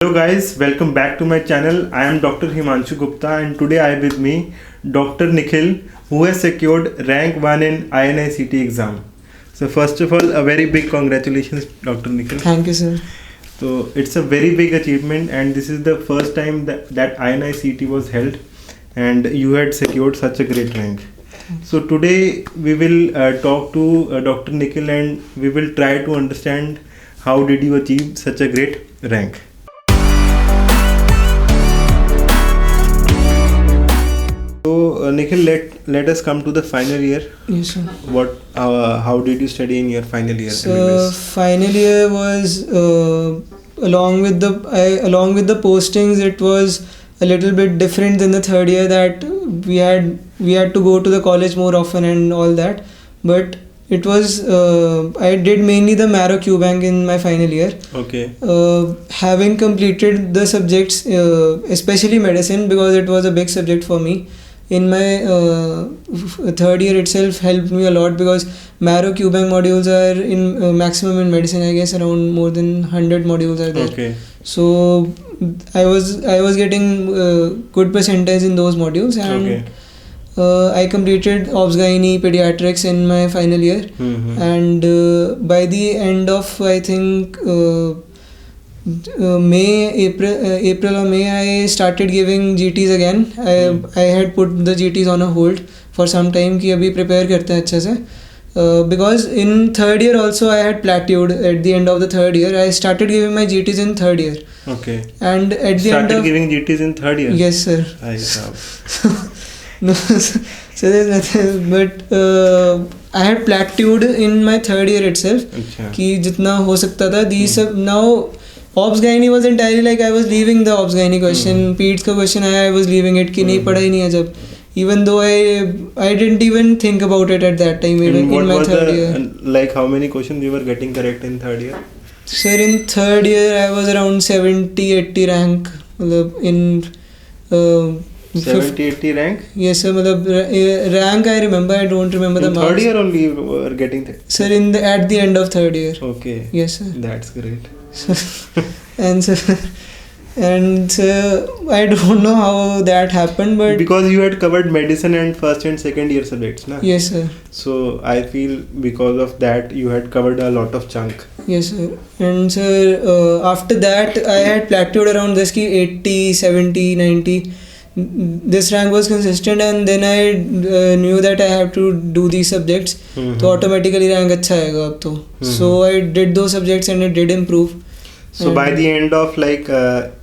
Hello guys, welcome back to my channel. I am Dr. Himanshu Gupta and today I have with me Dr. Nikhil, who has secured rank 1 in INI-CET exam. So first of all, a very big congratulations Dr. Nikhil. Thank you, sir. So it's a very big achievement and this is the first time that INI-CET was held and you had secured such a great rank. So today we will talk to Dr. Nikhil and we will try to understand how did you achieve such a great rank. So Nikhil, let us come to the final year. Yes, sir. How did you study in your final year? So MBBS? final year was along with the postings, it was a little bit different than the third year, that we had to go to the college more often and all that. But it was I did mainly the Marrow Q Bank in my final year. Okay. Having completed the subjects, especially medicine, because it was a big subject for me. In my third year itself helped me a lot, because Marrow Q Bank modules are in maximum in medicine, I guess around more than 100 modules are there. Okay. So I was getting good percentage in those modules, and I completed Obs Gynae Pediatrics in my final year. Mm-hmm. And by the end of, I think, April or May, I started giving GTs again. I had put the GTs on a hold for some time कि अभी prepare करते हैं अच्छे से. Because in third year also I had plateaued at the end of the third year. I started giving my GTs in third year. Okay. And at the Started end of giving GTs in third year? Yes, sir. No, so there's nothing, but I had plateaued in my third year itself. अच्छा. कि जितना हो सकता था. These now Obs Gynae was entirely like I was leaving the Obs Gynae question. Peds का question आया, I was leaving it कि नहीं पढ़ा ही नहीं है जब. Even though I didn't even think about it at that time, even in my third year. Like how many questions you were getting correct in third year? Sir, in third year I was around 70-80 rank. In 70-80 rank? Yes, sir. Rank I remember. I don't remember the marks. Third year only you were getting that? Sir, at the end of third year. Okay. Yes, sir. That's great. and I don't know how that happened, but because you had covered medicine and first and second year subjects, na? Yes, sir. So I feel because of that you had covered a lot of chunk. Yes, sir. And sir, after that I had plateaued around this ki 80, 70, 90. This rank was consistent, and then I knew that I have to do these subjects. Mm-hmm. So automatically rank अच्छा आएगा अब तो. So I did those subjects and it did improve. So by the end of like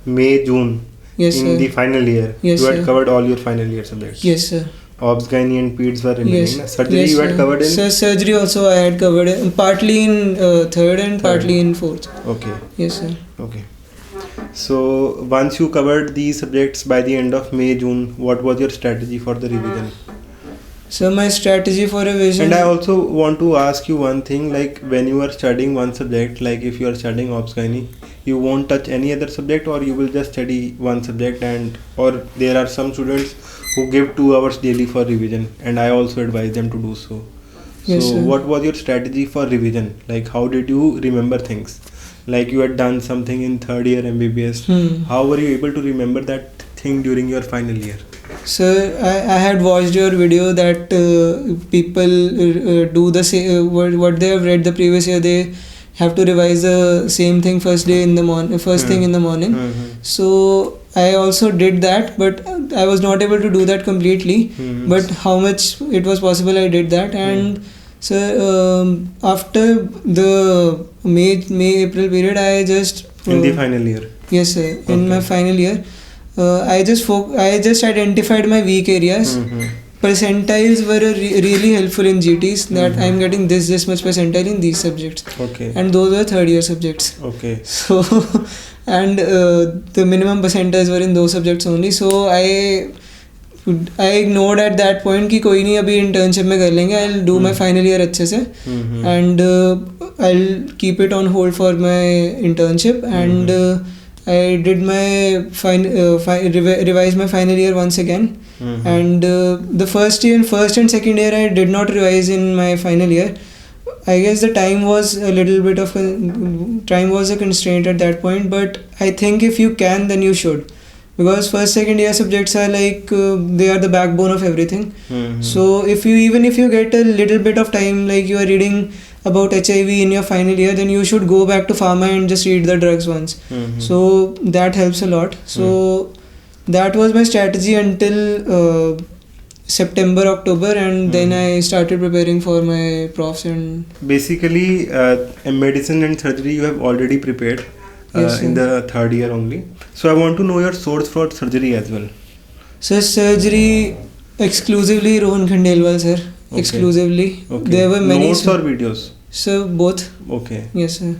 May, June, yes, in sir. the final year, Yes, you had sir. covered all your final year subjects. Yes, sir. Obs, Gynae and Peds were remaining. Yes. Na? Surgery Yes, you had sir. covered in? Sir, surgery also I had covered partly in third and partly in fourth. Okay. Yes, sir. Okay. So once you covered these subjects by the end of May, June, what was your strategy for the revision? So my strategy for revision. And I also want to ask you one thing, like when you are studying one subject, like if you are studying Obs Gynae, you won't touch any other subject, or you will just study one subject, and or there are some students who give 2 hours daily for revision, and I also advise them to do so. Yes, so sir. what was your strategy for revision? Like how did you remember things? Like you had done something in third year MBBS. How were you able to remember that thing during your final year? Sir, I had watched your video that people do the same, what they have read the previous year, they have to revise the same thing first thing in the morning. So I also did that, but I was not able to do that completely. But how much it was possible, I did that. And so after the May-April period, I just in the final year. Yes, sir. In my final year, I just identified my weak areas. Percentiles were really helpful in GTs, that I'm getting this much percentile in these subjects. Okay. And those were third year subjects. Okay. So and the minimum percentiles were in those subjects only. So I ignored at that point कि कोई नहीं अभी internship में कर लेंगे. I'll do my final year अच्छे से, and I'll keep it on hold for my internship. And I did my revised my final year once again. And the first and second year I did not revise in my final year. I guess the time was a little bit of time was a constraint at that point, but I think if you can, then you should, because first second year subjects are like they are the backbone of everything. So if you get a little bit of time, like you are reading about HIV in your final year, then you should go back to pharma and just read the drugs once. So that helps a lot. So that was my strategy until September, October, and then I started preparing for my profs. And basically in medicine and surgery you have already prepared in the third year only. So I want to know your source for surgery as well. So surgery exclusively Rohan Khandelwal sir. Okay. Exclusively. Okay. There were many notes or videos? So both. Okay. Yes sir.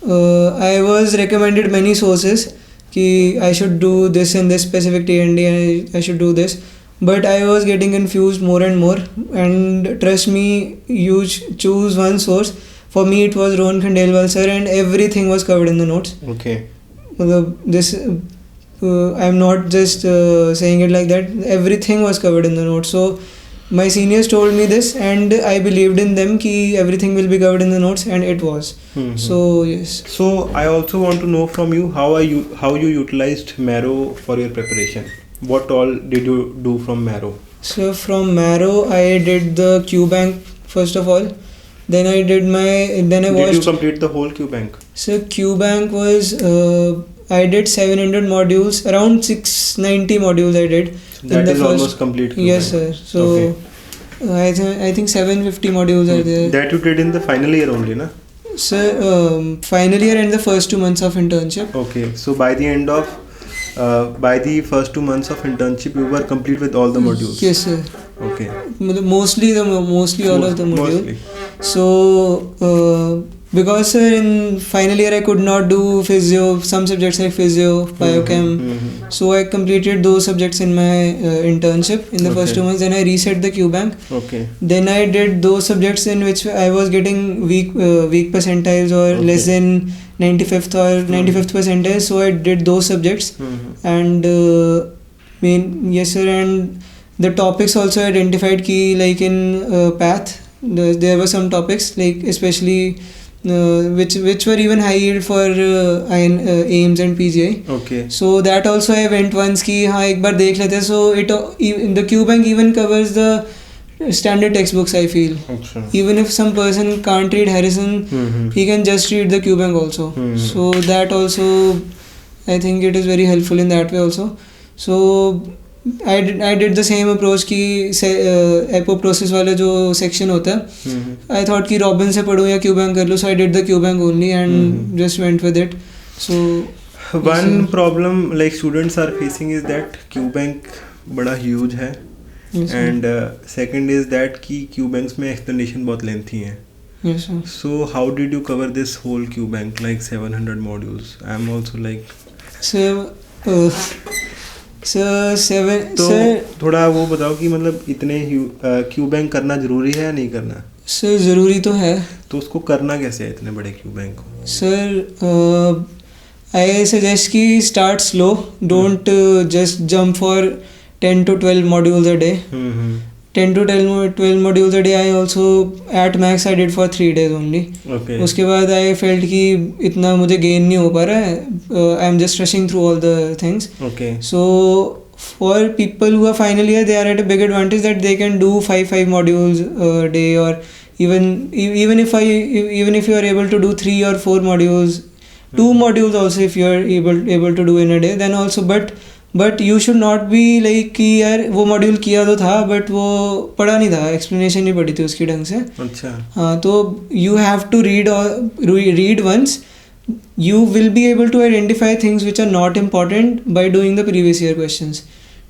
I was recommended many sources कि I should do this in this specific T&D and I should do this. But I was getting confused more and more, and trust me, you choose one source. For me it was Rohan Khandelwal sir, and everything was covered in the notes. Okay. This I'm not just saying it like that. Everything was covered in the notes. So my seniors told me this, and I believed in them कि everything will be covered in the notes, and it was. So yes. So I also want to know from you how you utilized Marrow for your preparation. What all did you do from Marrow? So from Marrow I did the Q bank first of all. Then I did Did you complete the whole Q bank? So Q bank was I did 700 modules, around 690 modules I did. That is almost complete Q yes bank. Sir. So okay. I think 750 modules are there. That you did in the final year only, na? So final year and the first 2 months of internship. Okay. So by the first 2 months of internship you were complete with all the modules? Yes sir. Okay. Mostly all of the modules. So because sir in final year I could not do physio, some subjects like physio, biochem. So I completed those subjects in my internship in the first 2 months. Then I reset the Q bank. Okay. Then I did those subjects in which I was getting weak percentiles or less than 95th or 95th percentile. So I did those subjects. And yes sir, and the topics also identified key, like in path there were some topics like especially which were even high yield for AIMS and PGI. Okay. So that also I went once ki हाँ एक बार देख लेते हैं. So the Q bank even covers the standard textbooks, I feel. Achha. Even if some person can't read Harrison, he can just read the Q bank also. So that also I think it is very helpful in that way also. So I did the same approach कि apoptosis वाला जो section होता है, I thought कि Robin से पढ़ूँ या Q bank कर लूँ. So I did the Q bank only and just went with it. So one problem like students are facing is that Q bank बड़ा huge है. Yes, and second is that कि Q banks में explanation बहुत lengthy है. Yes sir. So how did you cover this whole Q bank, like 700 modules? I am also like तो थोड़ा वो बताओ कि मतलब इतने क्यू बैंक करना जरूरी है या नहीं करना? सर ज़रूरी तो है. तो उसको करना कैसे है इतने बड़े क्यू बैंक को? सर आई सजेस्ट कि start slow, don't just jump for 10 to 12 modules a day. 10 to 12 modules a day. I also at max I did for 3 days only. Okay. उसके बाद I felt कि इतना मुझे gain नहीं हो पा रहा है. I am just rushing through all the things. Okay. So for people who are final year, they are at a big advantage that they can do 5 modules a day, or even if you are able to do 3 or 4 modules, 2 modules also if you are able to do in a day, then also but you should not be like कि यार वो module किया तो था but वो पढ़ा नहीं था, एक्सप्लेनेशन नहीं पढ़ी थी उसकी ढंग से. अच्छा. हाँ, तो you have to read once. You will be able to identify things which are not important by doing the previous year questions.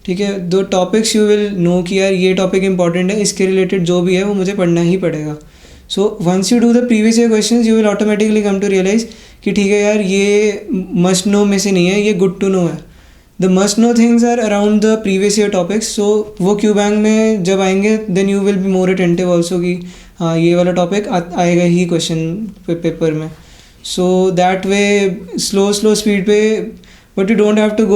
ठीक है. दो टॉपिक्स you will know कि यार ये टॉपिक important है, इसके रिलेटेड जो भी है वो मुझे पढ़ना ही पड़ेगा. So once you do the previous year questions, you will automatically come to realize कि ठीक है यार ये must know में से नहीं है, ये good to know है. The must know things are around the previous year topics. So वो Q bank में जब आएंगे then you will be more attentive also कि हाँ ये वाला topic आएगा ही question पेपर में. So that way slow speed पे but you don't have to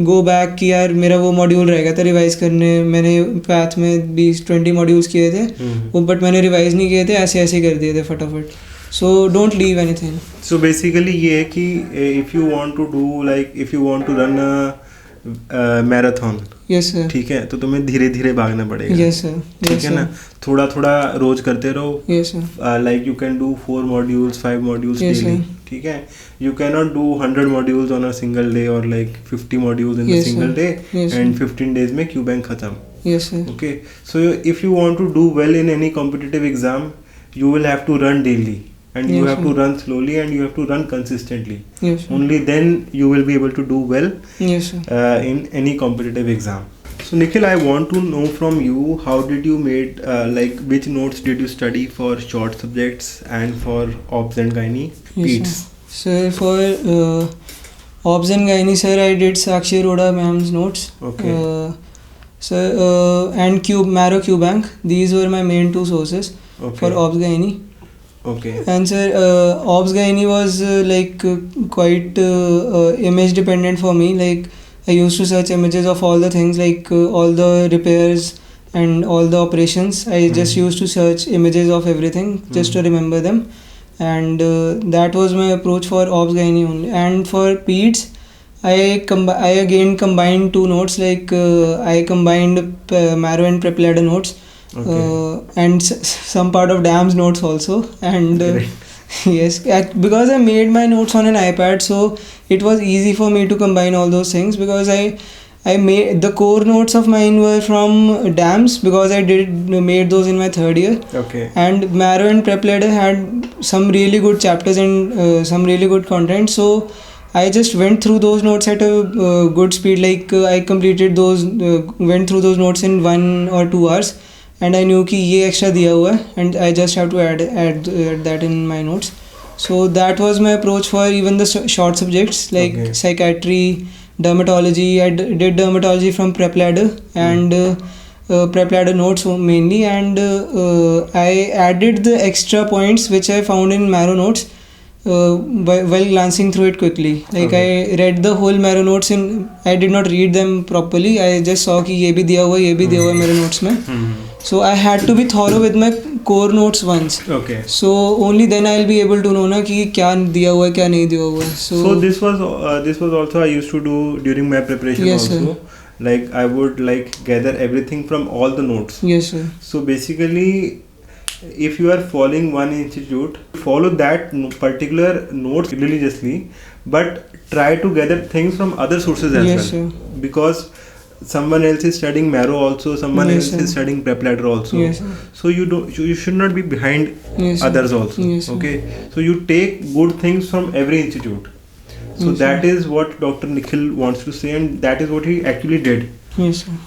go back कि यार मेरा वो मॉड्यूल रह गया था रिवाइज करने, मैंने पैथ में 20-20 मॉड्यूल्स किए थे वो, बट मैंने रिवाइज नहीं किए थे, ऐसे ऐसे कर दिए थे फटाफट. So don't leave anything. So basically ये है कि if you want to do like if you want to run a marathon, yes sir, ठीक है, तो तुम्हें धीरे धीरे भागना पड़ेगा. yes sir, ठीक है ना, थोड़ा थोड़ा रोज करते रहो. yes sir, like you can do 4 modules 5 modules yes daily. sir, ठीक है, you cannot do 100 modules on a single day or like 50 modules in yes a single sir, day, yes and sir, 15 days में Q bank खत्म. yes sir, Okay, so if you want to do well in any competitive exam, you will have to run daily, and you yes have sir, to run slowly, and you have to run consistently. yes sir, Only then you will be able to do well yes sir. in any competitive exam. So Nikhil, I want to know from you, how did you made like which notes did you study for short subjects and for obs and gynae Yes, peds? sir. Sir, for obs and gynae, sir, I did Sakshi Arora ma'am's notes. Okay. Sir, and Marrow Q Bank. These were my main two sources Okay. for obs gynae. Okay. And sir, obs gynae was like quite image dependent for me. Like I used to search images of all the things, like all the repairs and all the operations. I just used to search images of everything just to remember them. And that was my approach for obs gynae only. And for peds, I again combined two notes, like I combined marrow and prep ladder notes. Okay. And some part of DAM's notes also. And yes, because I made my notes on an iPad, so it was easy for me to combine all those things, because I made the core notes of mine were from DAMS, because I made those in my third year. Okay. And Marrow and Prep Ladder had some really good chapters and some really good content, so I just went through those notes at a good speed. Like I completed those, went through those notes in 1 or 2 hours, and I knew कि ये extra दिया हुआ है, and I just have to add that in my notes. So that was my approach for even the short subjects like psychiatry, dermatology. I did dermatology from Prep Ladder and Prep Ladder notes mainly, and I added the extra points which I found in Marrow notes while glancing through it quickly. Like I read the whole Marrow notes I did not read them properly. I just saw कि ये भी दिया हुआ है, ये भी दिया हुआ है मेरे notes में. So I had to be thorough with my core notes once. Okay. So only then I'll be able to know ना कि क्या दिया हुआ है, क्या नहीं दिया हुआ है. So this was also I used to do during my preparation. Yes, also. Sir. Like I would like gather everything from all the notes. Yes, sir. So basically, if you are following one institute, follow that particular notes religiously, but try to gather things from other sources as Yes, well. sir. Because someone else is studying Marrow also, someone Yes, else sir. is studying Prep Ladder also. Yes, sir. So you should not be behind Yes, sir. others also. Yes, sir. Okay. So you take good things from every institute. So Yes, that sir. is what Dr. Nikhil wants to say, and that is what he actually did. Yes, sir.